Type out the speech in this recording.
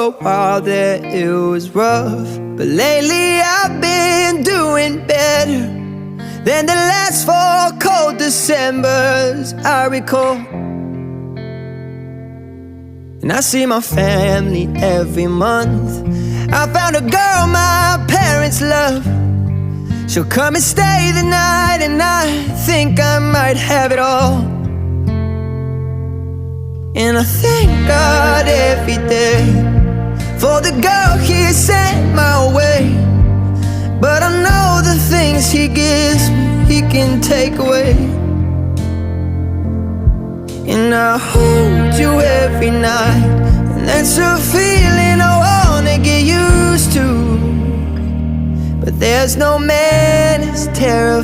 a while there it was rough, but lately I've been doing better than the last 4 cold Decembers I recall. And I see my family every month. I found a girl my parents love. She'll come and stay the night, and I think I might have it all. And I thank God every day for the girl He sent my way. But I know the things He gives me, He can take away. And I hold you every night, and that's a feeling I wanna get used to. But there's no man as terrifying